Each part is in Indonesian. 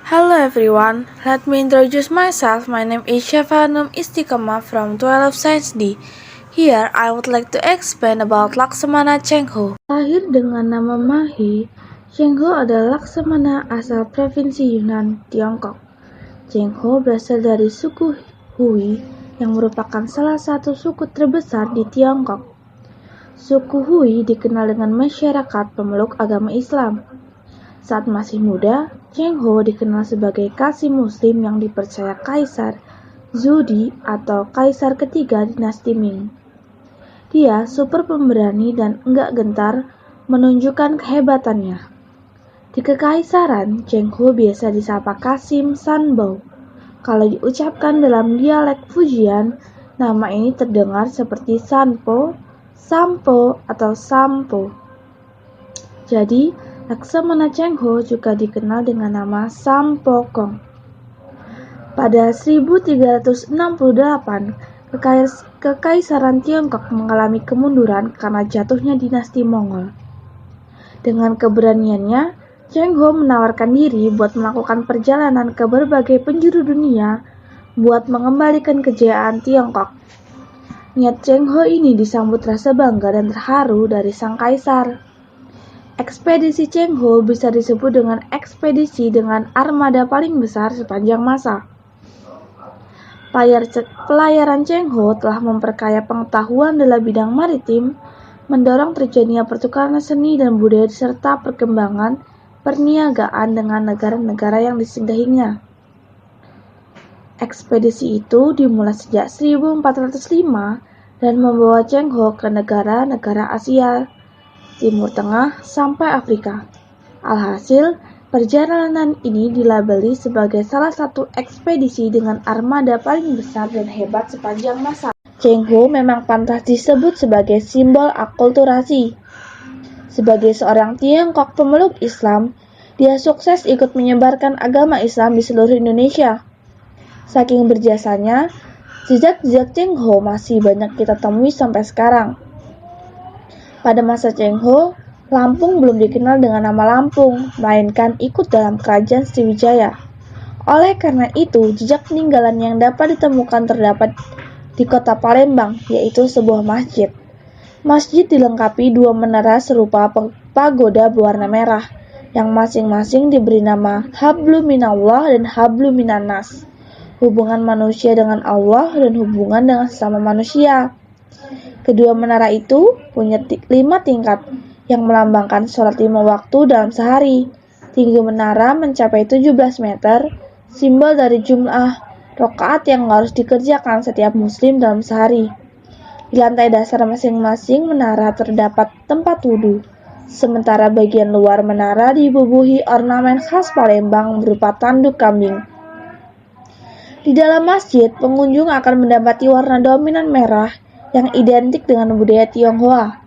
Hello everyone, let me introduce myself. My name is Syafanum Istiqomah from 12 Science D. Here I would like to explain about Laksamana Cheng-ho. Lahir dengan nama Mahi, Cheng-ho adalah Laksamana asal Provinsi Yunnan, Tiongkok. Cheng-ho berasal dari suku Hui yang merupakan salah satu suku terbesar di Tiongkok. Suku Hui dikenal dengan masyarakat pemeluk agama Islam. Saat masih muda, Cheng-ho dikenal sebagai kasih muslim yang dipercaya Kaisar Zhu atau Kaisar ketiga dinasti Ming. Dia super pemberani dan enggak gentar menunjukkan kehebatannya. Di kekaisaran, Cheng-ho biasa disapa Kasim Sanbo. Kalau diucapkan dalam dialek Fujian, nama ini terdengar seperti Sanpo, Sampo, atau Sampo. Jadi, Laksamana Cheng-ho juga dikenal dengan nama Sampokong. Pada 1368, Kekaisaran Tiongkok mengalami kemunduran karena jatuhnya dinasti Mongol. Dengan keberaniannya, Cheng-ho menawarkan diri buat melakukan perjalanan ke berbagai penjuru dunia buat mengembalikan kejayaan Tiongkok. Niat Cheng-ho ini disambut rasa bangga dan terharu dari sang kaisar. Ekspedisi Cheng-ho bisa disebut dengan ekspedisi dengan armada paling besar sepanjang masa. Pelayaran Cheng-ho telah memperkaya pengetahuan dalam bidang maritim, mendorong terjadinya pertukaran seni dan budaya serta perkembangan perniagaan dengan negara-negara yang disinggahinya. Ekspedisi itu dimulai sejak 1405 dan membawa Cheng-ho ke negara-negara Asia, Timur Tengah, sampai Afrika. Alhasil, perjalanan ini dilabeli sebagai salah satu ekspedisi dengan armada paling besar dan hebat sepanjang masa. Cheng-ho memang pantas disebut sebagai simbol akulturasi. Sebagai seorang Tiongkok pemeluk Islam, dia sukses ikut menyebarkan agama Islam di seluruh Indonesia. Saking berjasanya, jejak-jejak Cheng-ho masih banyak kita temui sampai sekarang. Pada masa Cheng-ho, Lampung belum dikenal dengan nama Lampung, melainkan ikut dalam kerajaan Sriwijaya. Oleh karena itu, jejak peninggalan yang dapat ditemukan terdapat di kota Palembang, yaitu sebuah masjid. Masjid dilengkapi dua menara serupa pagoda berwarna merah, yang masing-masing diberi nama Hablu Minallah dan Hablu Minannas, hubungan manusia dengan Allah dan hubungan dengan sesama manusia. Kedua menara itu punya 5 tingkat yang melambangkan sholat 5 waktu dalam sehari. Tinggi menara mencapai 17 meter, simbol dari jumlah rakaat yang harus dikerjakan setiap muslim dalam sehari. Di lantai dasar masing-masing menara terdapat tempat wudhu, sementara bagian luar menara dibubuhi ornamen khas Palembang berupa tanduk kambing. Di dalam masjid, pengunjung akan mendapati warna dominan merah yang identik dengan budaya Tionghoa.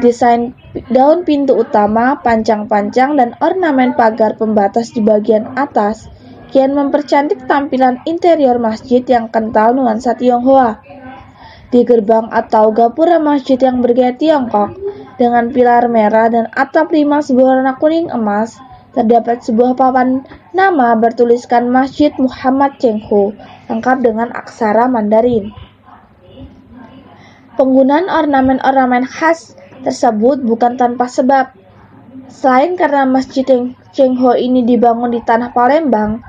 Desain daun pintu utama, pancang-pancang, dan ornamen pagar pembatas di bagian atas kian mempercantik tampilan interior masjid yang kental nuansa Tionghoa. Di gerbang atau gapura masjid yang bergaya Tiongkok, dengan pilar merah dan atap limas berwarna kuning emas, terdapat sebuah papan nama bertuliskan Masjid Muhammad Cheng-ho, lengkap dengan aksara Mandarin. Penggunaan ornamen-ornamen khas tersebut bukan tanpa sebab. Selain karena Masjid Cheng-ho ini dibangun di tanah Palembang,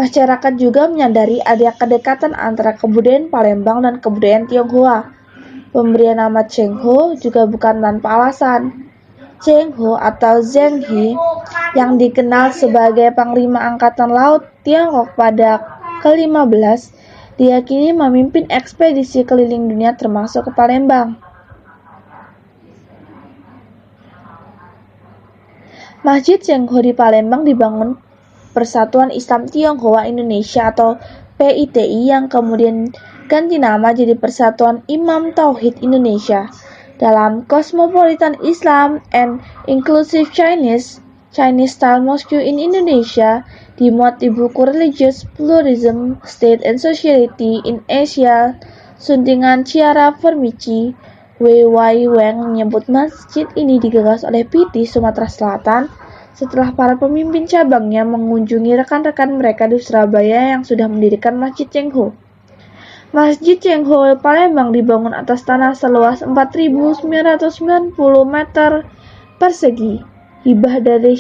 masyarakat juga menyadari ada kedekatan antara kebudayaan Palembang dan kebudayaan Tionghoa. Pemberian nama Cheng-ho juga bukan tanpa alasan. Cheng-ho atau Zheng He yang dikenal sebagai Panglima Angkatan Laut Tiongkok pada ke-15 diyakini memimpin ekspedisi keliling dunia termasuk ke Palembang. Masjid Cheng-ho di Palembang dibangun Persatuan Islam Tionghoa Indonesia atau PITI yang kemudian ganti nama jadi Persatuan Imam Tauhid Indonesia. Dalam Cosmopolitan Islam and Inclusive Chinese Style Mosque in Indonesia, dimuat di buku Religious Pluralism, State and Society in Asia, suntingan Ciara Vermici, Wei Wai Weng menyebut masjid ini digagas oleh Piti Sumatera Selatan setelah para pemimpin cabangnya mengunjungi rekan-rekan mereka di Surabaya yang sudah mendirikan Masjid Cengho. Masjid Cengho Palembang dibangun atas tanah seluas 4.990 meter persegi, hibah dari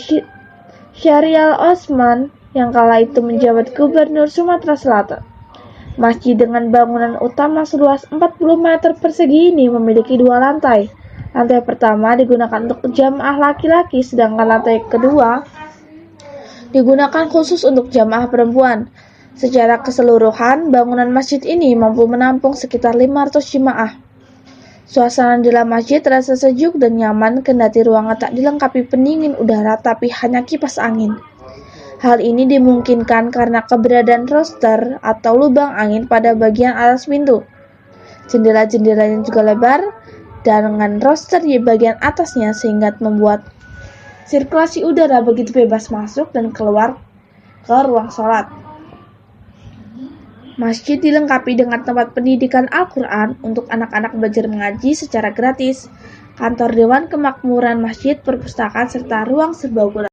Syahrial Osman yang kala itu menjabat Gubernur Sumatera Selatan. Masjid dengan bangunan utama seluas 40 meter persegi ini memiliki dua lantai. Lantai pertama digunakan untuk jamaah laki-laki, sedangkan lantai kedua digunakan khusus untuk jamaah perempuan. Secara keseluruhan, bangunan masjid ini mampu menampung sekitar 500 jemaah. Suasana di dalam masjid terasa sejuk dan nyaman, kendati ruangan tak dilengkapi pendingin udara tapi hanya kipas angin. Hal ini dimungkinkan karena keberadaan roster atau lubang angin pada bagian atas pintu. Jendela-jendelanya juga lebar dan dengan roster di bagian atasnya sehingga membuat sirkulasi udara begitu bebas masuk dan keluar ke ruang sholat. Masjid dilengkapi dengan tempat pendidikan Al-Quran untuk anak-anak belajar mengaji secara gratis, kantor Dewan Kemakmuran Masjid, perpustakaan, serta ruang serbaguna.